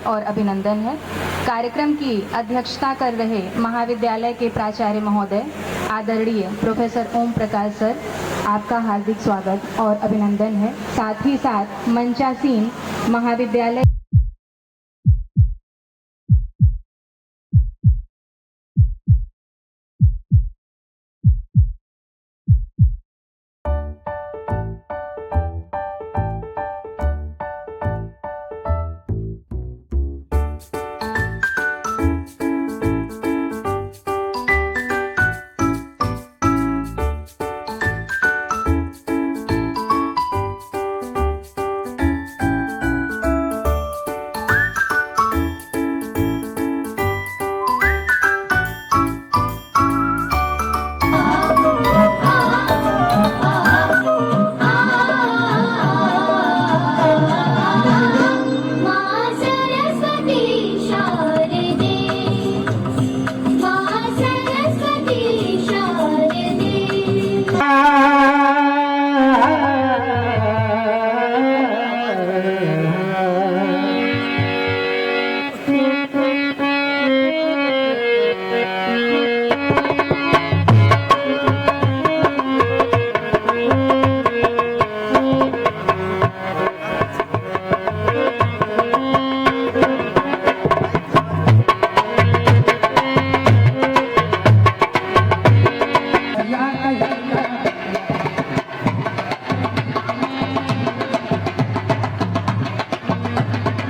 और अभिनंदन है। कार्यक्रम की अध्यक्षता कर रहे महाविद्यालय के प्राचार्य महोदय आदरणीय प्रोफेसर ओम प्रकाश सर, आपका हार्दिक स्वागत और अभिनंदन है। साथ ही साथ मंचासीन महाविद्यालय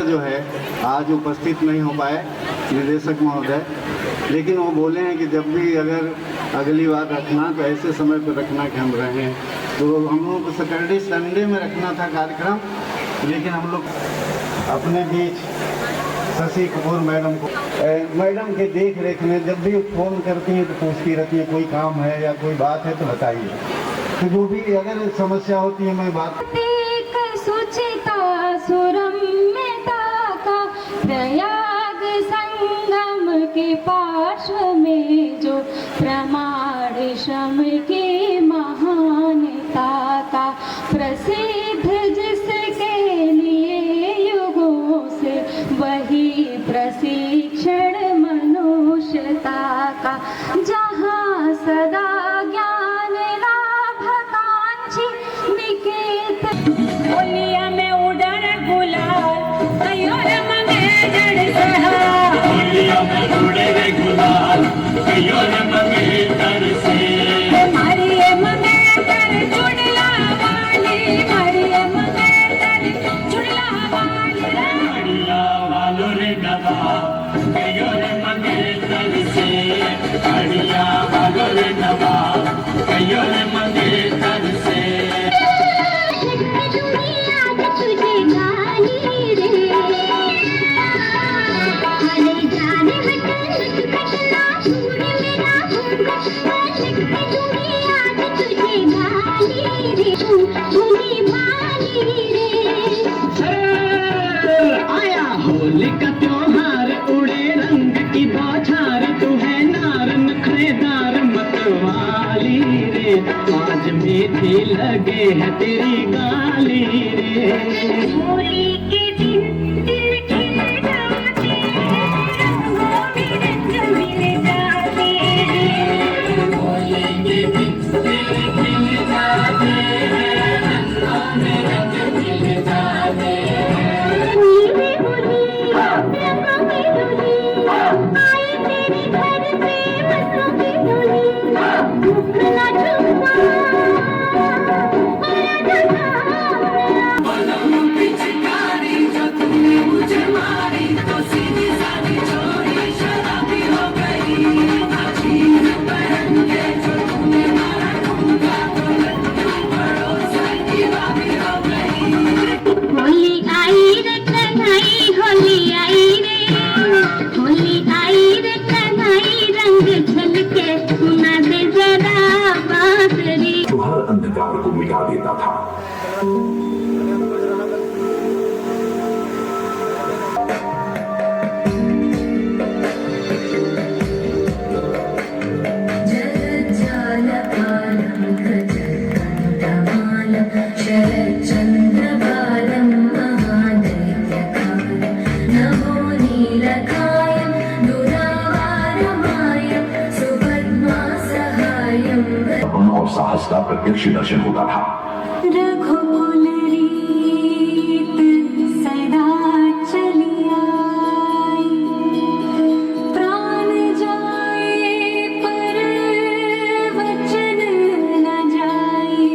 जो है आज उपस्थित नहीं हो पाए निदेशक महोदय, लेकिन वो बोले हैं कि जब भी अगर अगली बार रखना तो ऐसे समय पर रखना कि हम रहें। तो हम लोगों को सैटरडे संडे में रखना था कार्यक्रम, लेकिन हम लोग अपने बीच शशि कपूर मैडम के देख रेख में जब भी फ़ोन करती हैं तो पूछती रहती है कोई काम है या कोई बात है तो बताइए। तो जो भी अगर समस्या होती है मैं बात प्रयाग संगम के पार्श्व में जो प्रमाण श्रम की महानता का प्रसिद्ध जिसके लिए युगों से वही प्रशिक्षण मनुष्यता का, जहाँ सदा ज्ञान लाभ कांक्षी निकेत बोलिया में उड़न गुलाल उड़े गुलाल कहियो न मंगेतर से, मारिए मंगेतर चुड़ला वाली, मारिए मंगेतर चुड़ला वाली, अड़िया वालो रे नवा कहियो न मंगेतर से, अड़िया वालो रे नवा कहियो न मंगेतर से। आया होली का त्योहार, उड़े रंग की बौछार, तू है नार नखरेदार मतवाली रे, आज मीठी लगे है तेरी गाली रे। होली के दिन दिल खिल जाते, रंगों में रंग मिल जाते, होली के दिन दिल खिल जाते, रंगों में रंग मिल जाते। अंधकार को मिटा देता था। शरच्चन्द्रबालं महादैत्यकालं नमो का प्रत्यक्ष दर्शन होता था। रघुकुल रीत सदा चली आई, प्राण जाए पर वचन न जाए।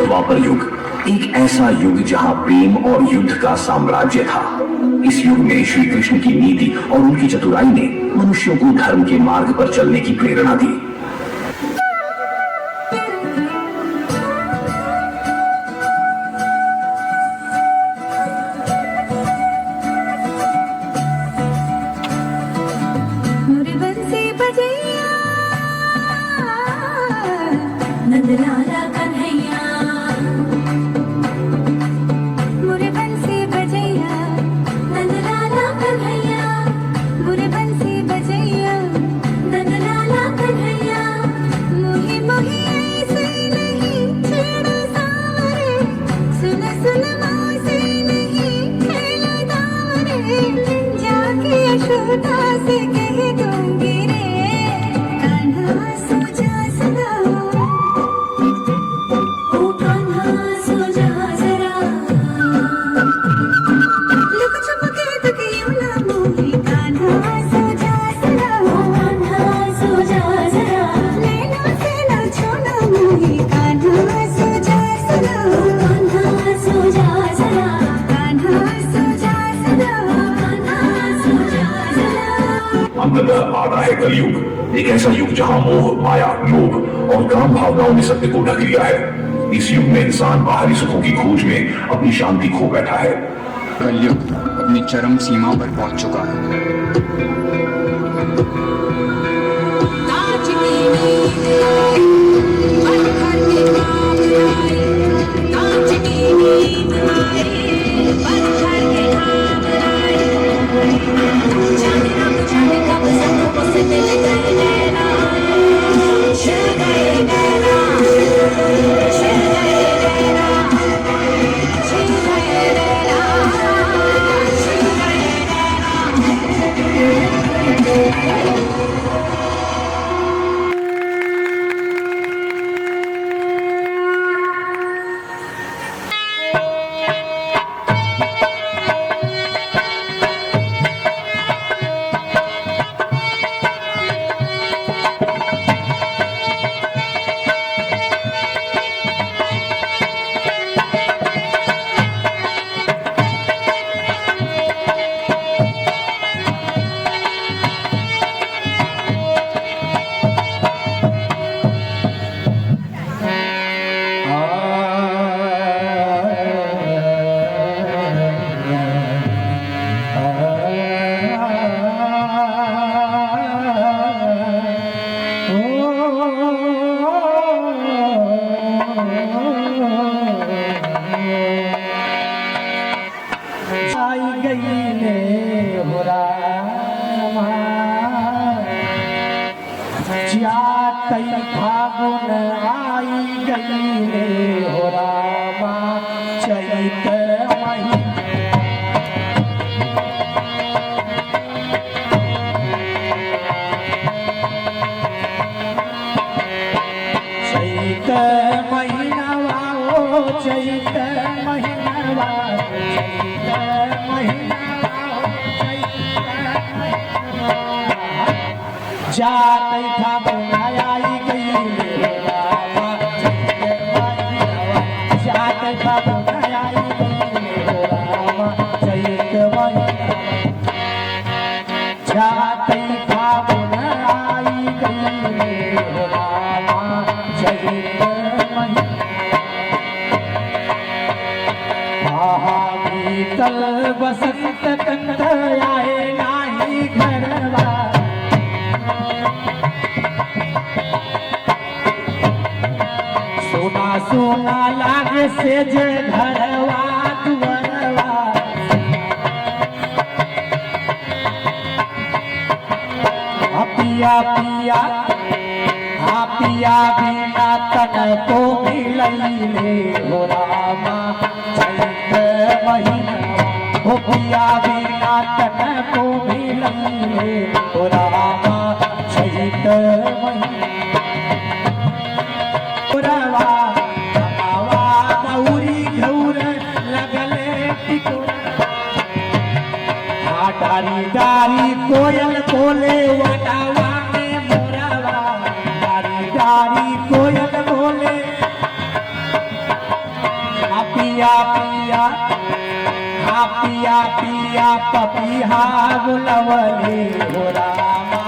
द्वापर युग एक ऐसा युग जहां प्रेम और युद्ध का साम्राज्य था। इस युग में श्री कृष्ण की नीति और उनकी चतुराई ने मनुष्यों को धर्म के मार्ग पर चलने की प्रेरणा दी। नंदलाला कन्हैया मुरे बंसी बजैया, नंदलाला कन्हैया मुरे बंसी बजैया, नंदलाला कन्हैया। मोही मोही ऐसे नहीं छेड़ो सावरे, सुन सुन मौसी नहीं खेलो दावरे। जाके यशोदा से कह दूंगी रे, कान्हा सो जा सदा। अंततः आता है कलयुग, एक ऐसा युग जहां मोह, माया, लोभ और काम भावनाओं ने सत्य को ढक लिया है। इस युग में इंसान बाहरी सुखों की खोज में अपनी शांति खो बैठा है। कलयुग अपनी चरम सीमा पर पहुंच चुका है। फागुन आई गई रे हो रामा, चैत महीना चैत महीनवा ओ चैत महीनवा, चैत महीनवा ओ चैत महीनवा। जात फागुन आई गई रे रामा जात फागुन आई गई रे रामा चैत महीना जात फागुन आई गई रे रामा चैत महीना बीतल बसंत कंठ आए नाही घरवा सोना सोना लागे से जे घरवा दुअरवा पिया पिया पिया बिना तन को मिलैले हो रामा चैत महीना हो पिया बिना तन को मिलैले हो रामा चैत महीना पुरवा कमावा गौरी घौर लगले टिकोरा डारी डारी कोयल बोले वटावा में मोरवा डारी डारी कोयल बोले पिया पिया पिया पिया पपिहा बुलवले हो रामा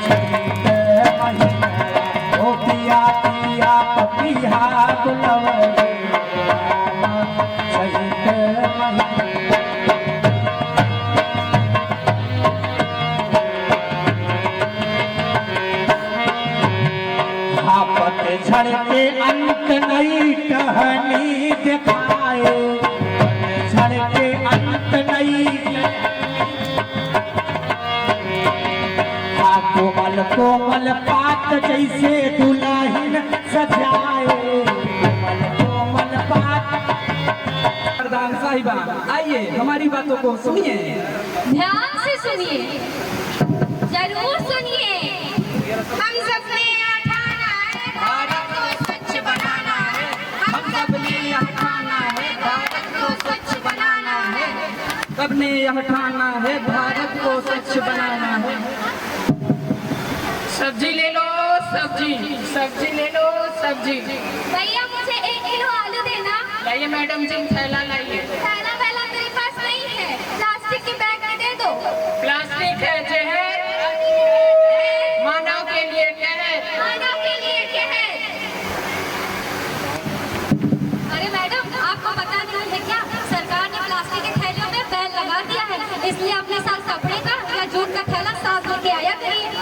चैत महीना ओ पिया पिया पपिहा बुलवले हो रामा चैत महीना झड़ के अंत नई कहानी दिखाए झड़ के अंत नई कोमल कोमल पात जैसे दुल्हन सजाए कोमल कोमल पात प्रधान साहिबा आइए हमारी बातों को सुनिए ध्यान से सुनिए, जरूर सुनिए। हम सबने ठाना है भारत को स्वच्छ बनाना है, हम सबने ठाना है भारत को स्वच्छ बनाना है, सबने यह ठाना है भारत को स्वच्छ बनाना है। सब्जी ले लो सब्जी, सब्जी ले लो सब्जी। भैया मुझे 1 किलो आलू देना। लाइए मैडम जी थैला लाइए। थैला वैला मेरे पास नहीं है, प्लास्टिक के बैग में दे दो। प्लास्टिक है जहर, मानव के लिए कहर, मानव के लिए कहर। अरे मैडम आपको पता नहीं है क्या, सरकार ने प्लास्टिक के थैलियों में बैन लगा दिया है, इसलिए अपने साथ कपड़े का या जूट का थैला साथ लेके आया करिए।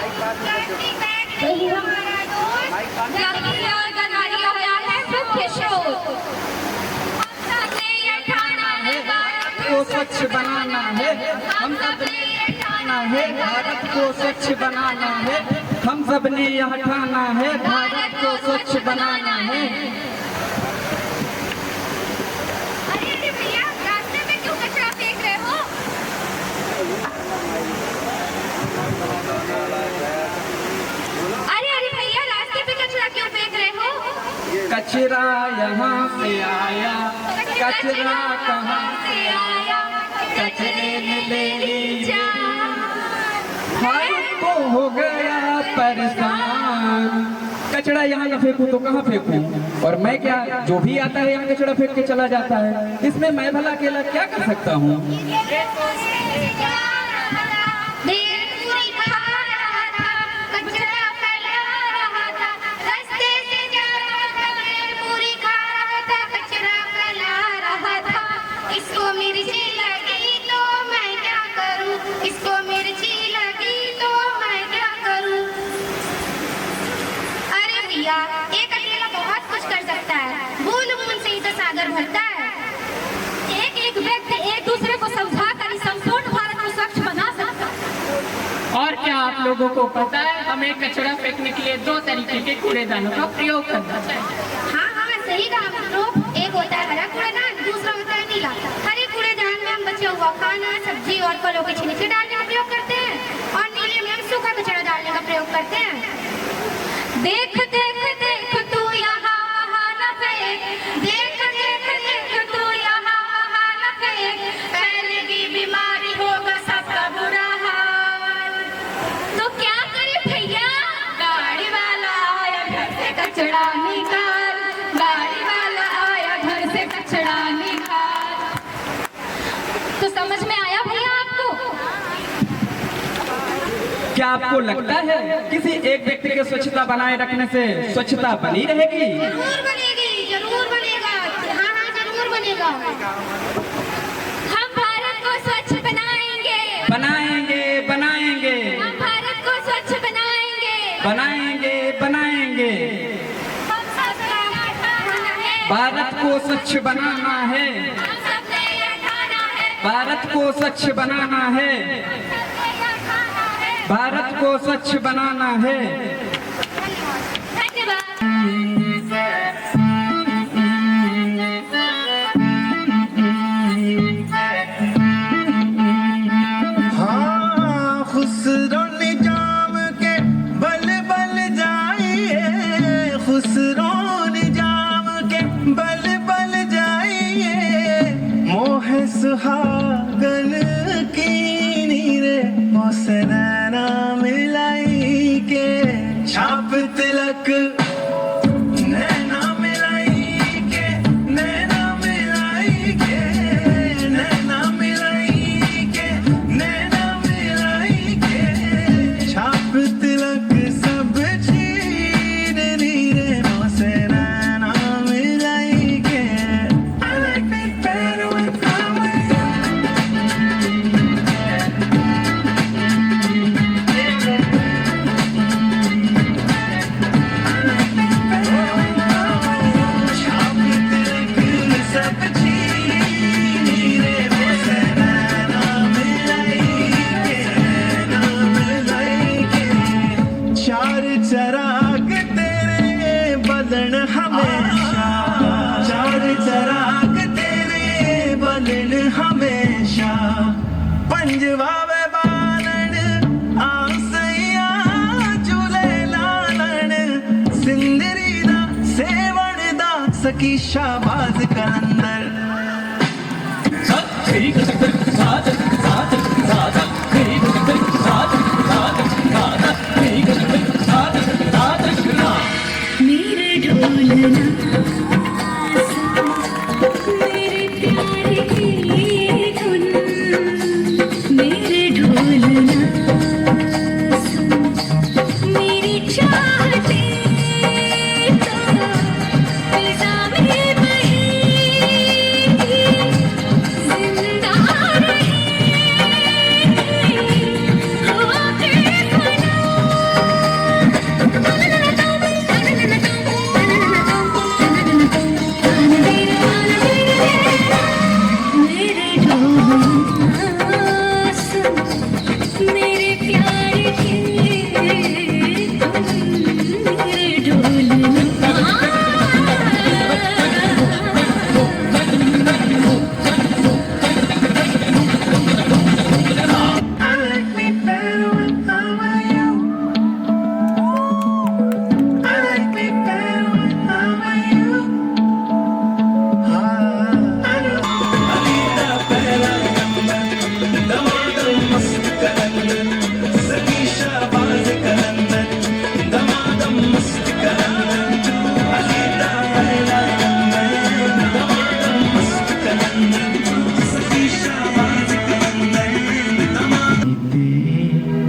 को स्वच्छ बनाना है, हम सबने यह ठाना है भारत को स्वच्छ बनाना है, हम सबने यह ठाना है भारत को स्वच्छ बनाना है। अरे भैया रास्ते में क्यों कचरा फेंक रहे हो? अरे भैया रास्ते पे कचरा क्यों फेंक रहे हो? कचरा यहाँ से आया, कचरा कहाँ से आया, कचरे ने ले ली जान, हमको हो गया परेशान। कचरा यहाँ न फेंकूं तो कहाँ फेंकूं, और मैं क्या, जो भी आता है यहाँ कचरा फेंक के चला जाता है, इसमें मैं भला अकेला क्या कर सकता हूँ। इसको मिर्ची लगी तो मैं क्या करूं, इसको मिर्ची लगी तो मैं क्या करूं। अरे भैया एक अकेला बहुत कुछ कर सकता है, बूंद बूंद से ही तो सागर भरता है। एक एक व्यक्ति एक दूसरे को समझा कर संपूर्ण भारत को स्वच्छ बना सकता है। और क्या आप लोगों को पता है, हमें कचरा फेंकने के लिए 2 तरीके के कूड़ेदानों का प्रयोग करना चाहिए। हाँ सही कहा आप लोग, एक होता है हरा कूड़ेदान, दूसरा होता है नीला। हरे कूड़ेदान में हम बचे हुआ खाना, सब्जी और फलों के छिलके डालने का प्रयोग करते हैं, और नीले में हम सूखा कचरा डालने का प्रयोग करते हैं। देख देख देख तू यहाँ वहाँ न फेंक, देख देख देख तू यहाँ वहाँ न फेंक, फैलेगी बीमारी होगा सबका बुरा हाल। तो क्या करे भैया, क्या आपको लगता है किसी एक व्यक्ति के स्वच्छता बनाए रखने से स्वच्छता बनी रहेगी? जरूर बनेगी, जरूर बनेगा। हाँ हाँ, जरूर बनेगा। हम भारत को स्वच्छ बनाएंगे, बनाएंगे बनाएंगे हम भारत को स्वच्छ बनाएंगे, बनाएंगे बनाएंगे। हम सबका ठाना है, भारत को स्वच्छ बनाना है, हम सबने ये ठाना है, भारत को स्वच्छ बनाना है, सबने ये ठाना है। भारत को स्वच्छ बनाना है। धन्यवाद। हाँ, खुसरो निजाम के बल बल जाइए, खुसरो निजाम के बल बल जाइए, मोह सुहागन की नीरे मोसनैना मिलाई के, छाप तिलक नैना मिलाई के, नैना मिलाई के, नैना मिलाई के, नैना मिलाई के, छाप तिलक सब छीन नीरे मोसे नैना मिलाई के। I like it better when I'm with you. छाप तिलक सब छीन नीरे मोसे नैना मिलाई के, नैना मिलाई के। चार चराग तेरे बदन हमेशा, चार चराग तेरे बदन हमेशा, पंजवा वे बालन आसैया झूले लालन, सिंदरी दा सेवण दा सकी शाबाज कलंदर। मेरे ढोलना मेरे प्यार की धुन, मेरे ढोलना मेरी चाहते तो फिजा में बहेगी, जिंदा रहेगी होके खुदा। मेरे ढोलना सुन, मेरे प्यार की धुन, मेरे ढोलना। I like me better when I'm with you. I like me better when I'm with you. Alida पहला नंबर, दमादम मस्त कलंदर, सगी शाबाज कलंदर, दमादम मस्त कलंदर। अलीदा पहला नंबर, दमादम मस्त कलंदर, सगी शाबाज कलंदर,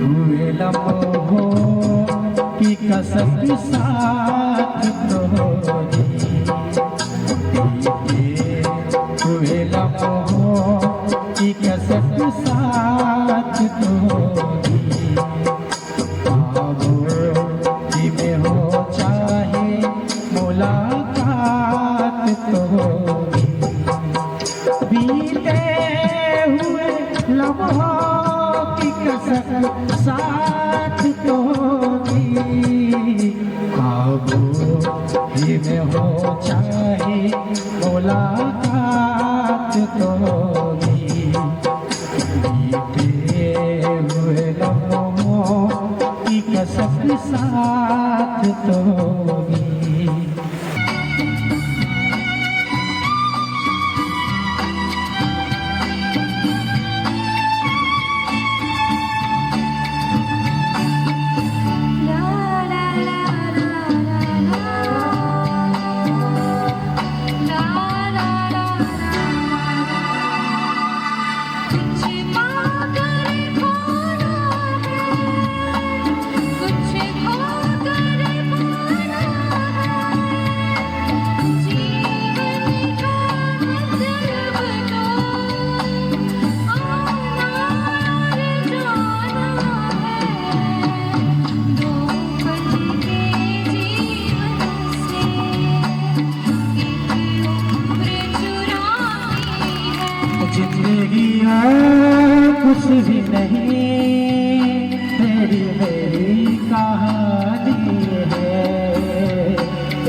हुए लम्हों की कसम साथ तो होगी, हुए लम्हों की कसम साथ तो होगी। ख्वाबों में हो चाहे मुलाकात तो होगी, बीते हुए लम्हों की कसम साथ तो होगी। ख्वाबों में हो चाहे मुलाकात तो होगी, बीते हुए लम्हों की कसम साथ तो होगी। छिपा कर खोना है भी नहीं, तेरी मेरी कहानी है,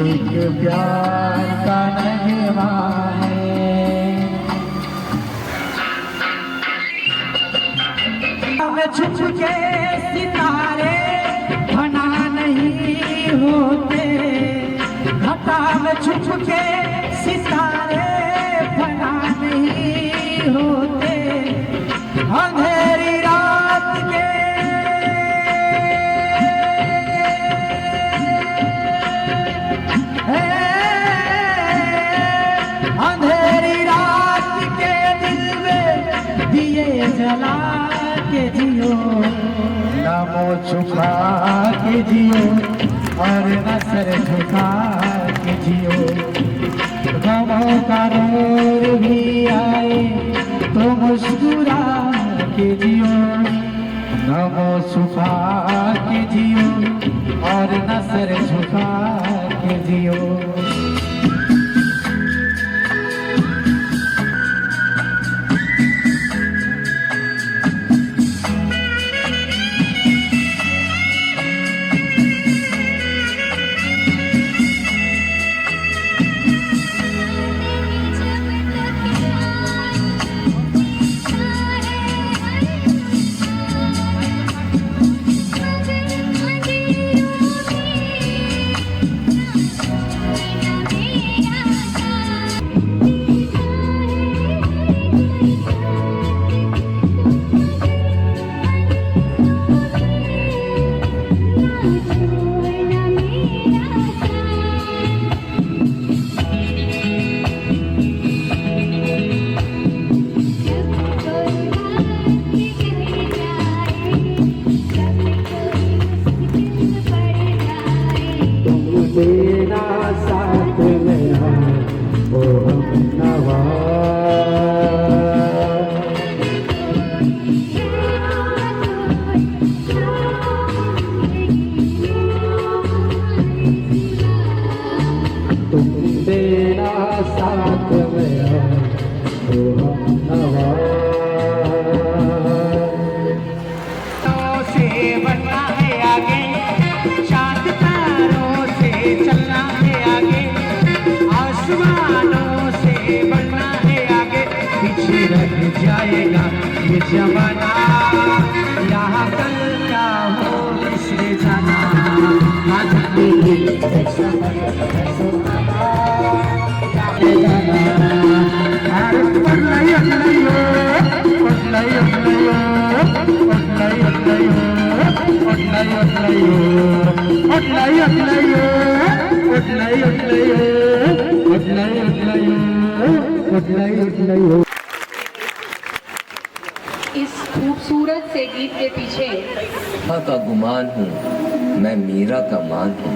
एक प्यार का नगमा है। अब छुप के सितारे फना नहीं होते, घटा में छुप के सितारे फना नहीं होते, अंधेरी रात के अंधेरी रात के दिल में दिए जला के जियो, नमो छुपा के जियो और न सर झुका के जियो। गमों का रोर भी आए तो मुस्कुरा के जियो, नमो छुपा के जियो और न सर झुका के जियो। तेरा साथ मेरा ओ हमनवा, तुम तेरा साथ मेरा ओ हमनवा। से बनना है आगे, चांद तारों से चलना है आगे, आसमानों से बढ़ना है आगे, पीछे रह जाएगा ये जमाना, यहाँ कल क्या हो किसने जाना। आज भी इस खूबसूरत से गीत के पीछे का गुमान हूँ, मैं मीरा का मान हूँ,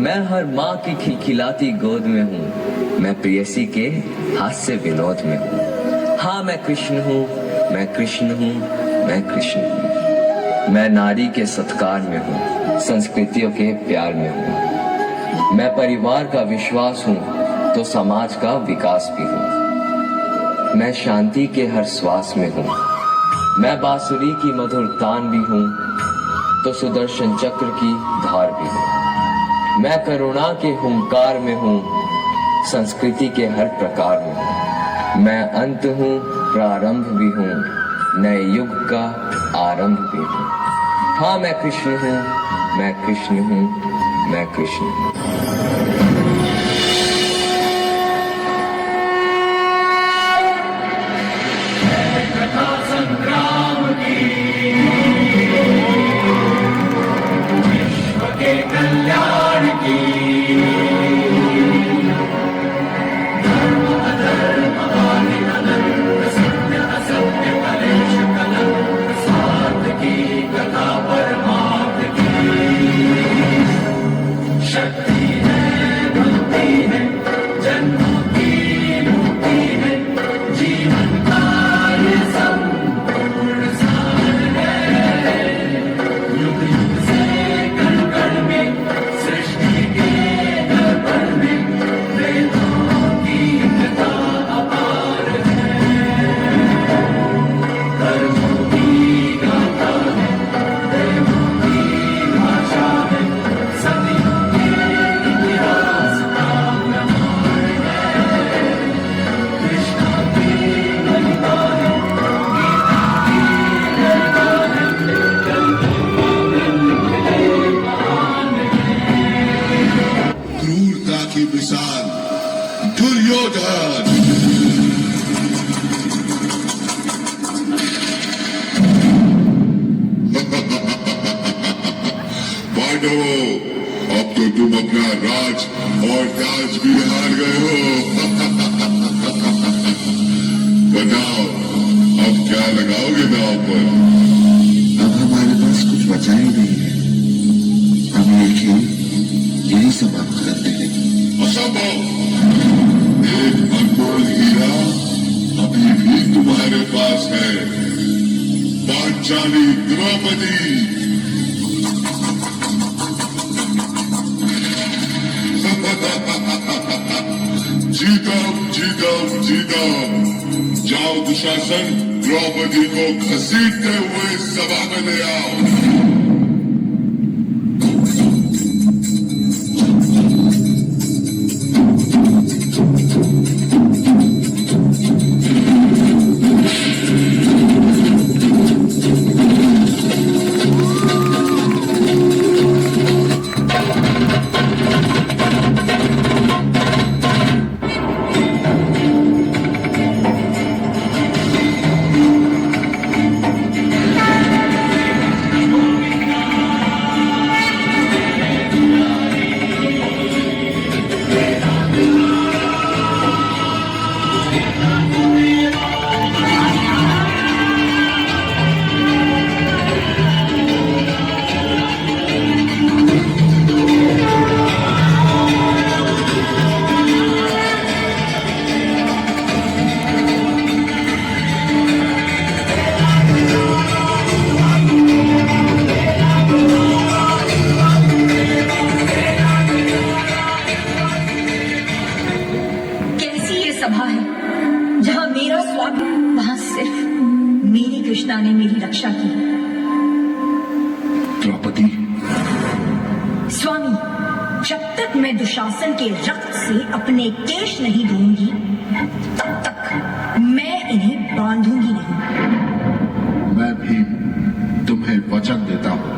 मैं हर माँ की खिलखिलाती गोद में हूँ, मैं प्रेयसी के हास्य विनोद में हूँ। हाँ मैं कृष्ण हूँ, मैं कृष्ण हूँ, मैं कृष्ण हूँ। मैं नारी के सत्कार में हूँ, संस्कृतियों के प्यार में हूँ। मैं परिवार का विश्वास हूँ तो समाज का विकास भी हूँ। मैं शांति के हर श्वास में हूँ, मैं बांसुरी की मधुर तान भी हूँ तो सुदर्शन चक्र की धार भी हूँ। मैं करुणा के हुंकार में हूँ, संस्कृति के हर प्रकार में हूँ। मैं अंत हूँ, प्रारंभ भी हूँ, नए युग का आरंभ भी हूँ। हाँ मैं कृष्ण हूँ, मैं कृष्ण हूँ, मैं कृष्ण हूँ। संग्राम की विश्व के कल्याण की, धर्म अधर्म वाली अनंत सत्य असत्य कलेश कलंक साध की कथा परमार्थ की शक्ति है। दुर्योधन। पांडवों, अब तो तुम अपना राज और ताज भी हार गए हो। बताओ, अब क्या लगाओगे दांव पर? अब हमारे पास कुछ बचा ही नहीं है। हम ये खेल यही समाप्त करते हैं। असंभव। एक अनमोल हीरा अभी भी तुम्हारे पास है, पांचाली द्रौपदी। जीतम जीतम जीतम। जाओ दुशासन, द्रौपदी को घसीटते हुए सभा में ले आओ। कृष्णा ने मेरी रक्षा की। द्रौपदी, स्वामी, जब तक मैं दुशासन के रक्त से अपने केश नहीं धोऊंगी तब तक मैं इन्हें बांधूंगी नहीं। मैं भी तुम्हें वचन देता हूं।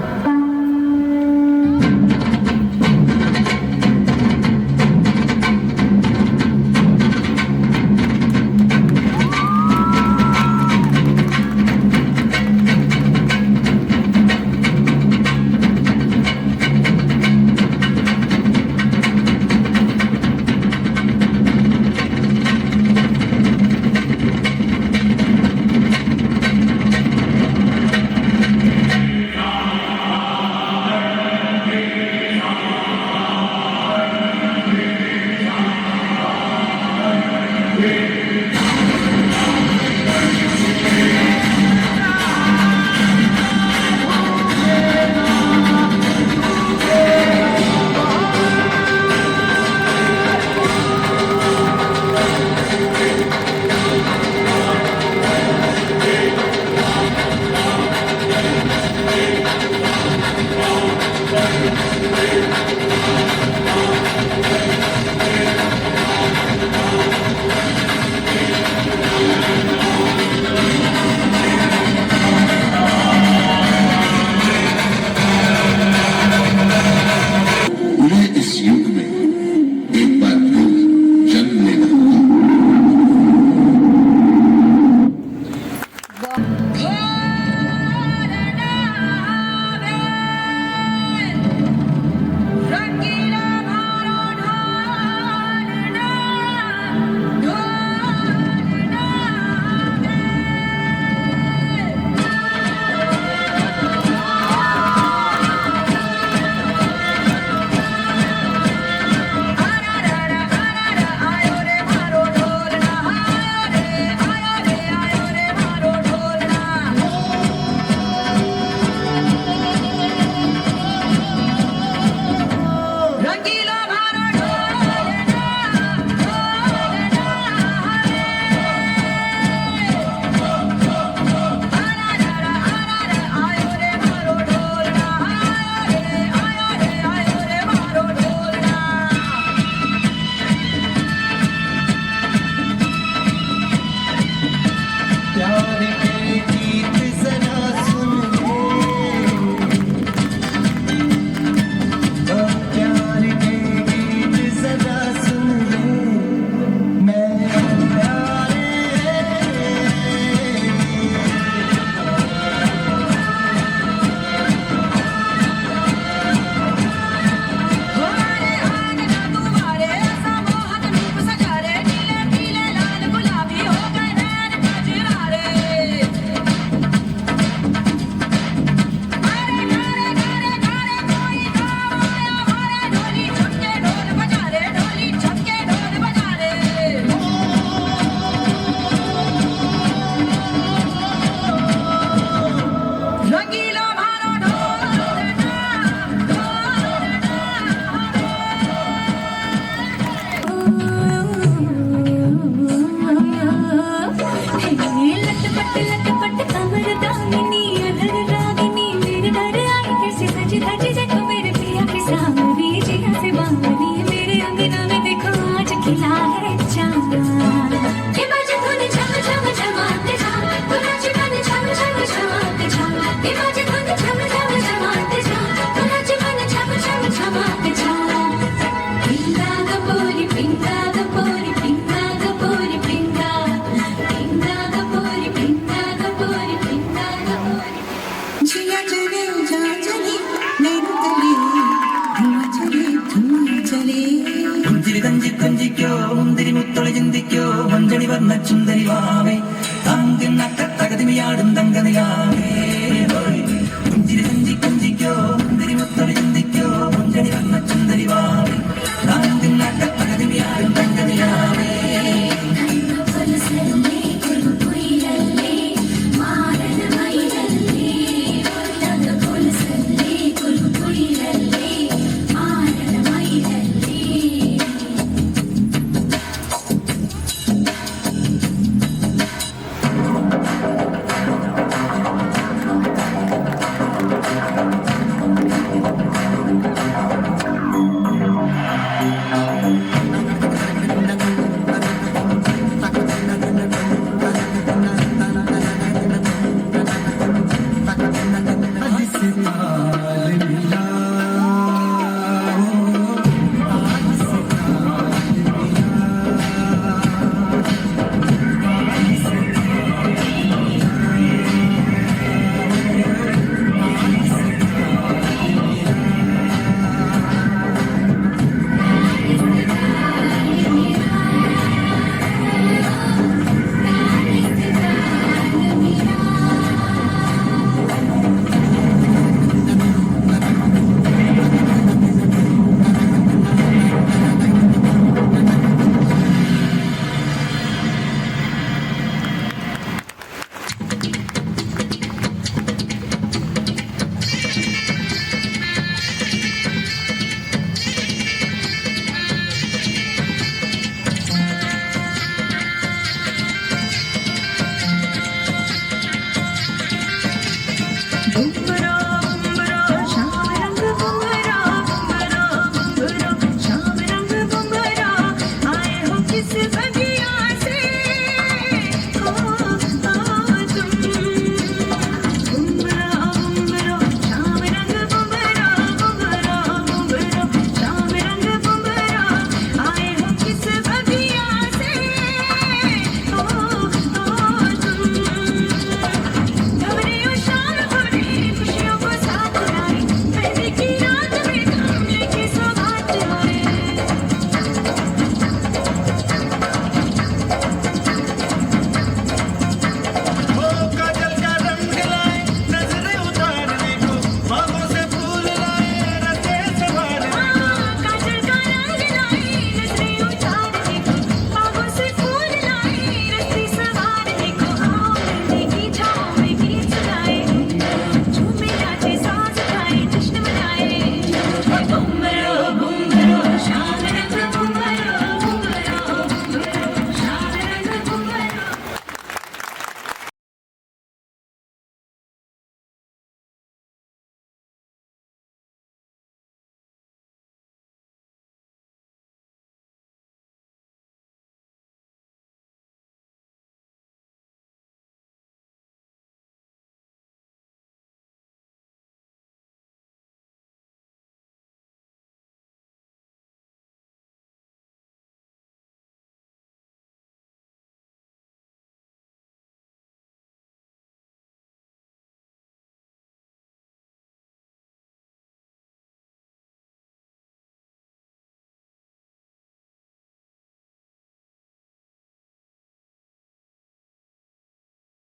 ചുന്ദരി വാവേ തകതിമിയാടും തങ്കനിലാവേ കുഞ്ചിരി കുഞ്ചി കുഞ്ചിക്കോ മുന്തിരി മുത്തളി ചിന്തിക്കോ മുഞ്ചണി വന്ന ചുന്ദരി വാവേ തകതിമിയാടും തങ്കനിലാവേ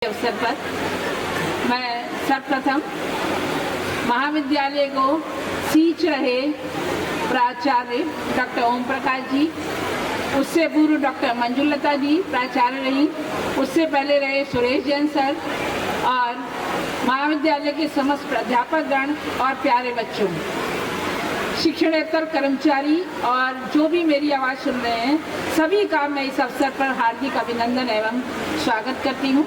अवसर पर मैं सर्वप्रथम महाविद्यालय को सींच रहे प्राचार्य डॉक्टर ओम प्रकाश जी, उससे पूर्व डॉक्टर मंजुलता जी प्राचार्य रही, उससे पहले रहे सुरेश जैन सर और महाविद्यालय के समस्त प्राध्यापकगण और प्यारे बच्चों, शिक्षणेतर कर्मचारी और जो भी मेरी आवाज़ सुन रहे हैं, सभी का मैं इस अवसर पर हार्दिक अभिनंदन एवं स्वागत करती हूँ।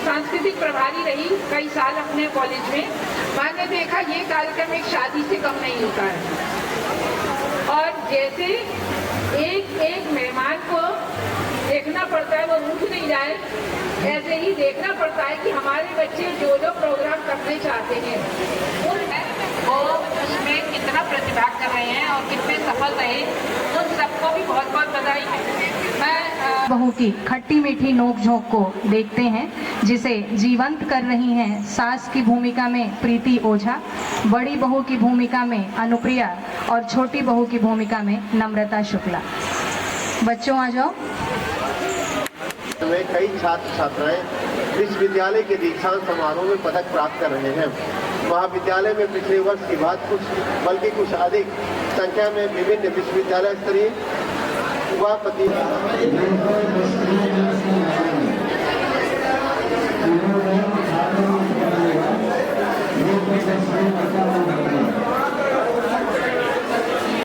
सांस्कृतिक प्रभारी रही कई साल अपने कॉलेज में, मैंने देखा ये कार्यक्रम एक शादी से कम नहीं होता है। और जैसे जाए, ऐसे ही देखना पड़ता है कि हमारे बच्चे जो जो प्रोग्राम करने चाहते हैं वो उसमें कितना प्रतिभाग कर रहे हैं और कितने सफल रहे, उन सबको भी बहुत बहुत बधाई है। मैं बहू की खट्टी मीठी नोक झोंक को देखते हैं, जिसे जीवंत कर रही हैं सास की भूमिका में प्रीति ओझा, बड़ी बहू की भूमिका में अनुप्रिया और छोटी बहू की भूमिका में नम्रता शुक्ला। बच्चों आ जाओ। में कई छात्र छात्राएं विश्वविद्यालय के दीक्षांत समारोह में पदक प्राप्त कर रहे हैं। महाविद्यालय में पिछले वर्ष की बात बल्कि कुछ अधिक संख्या में विभिन्न विश्वविद्यालय स्तरीय सभापति Thank you.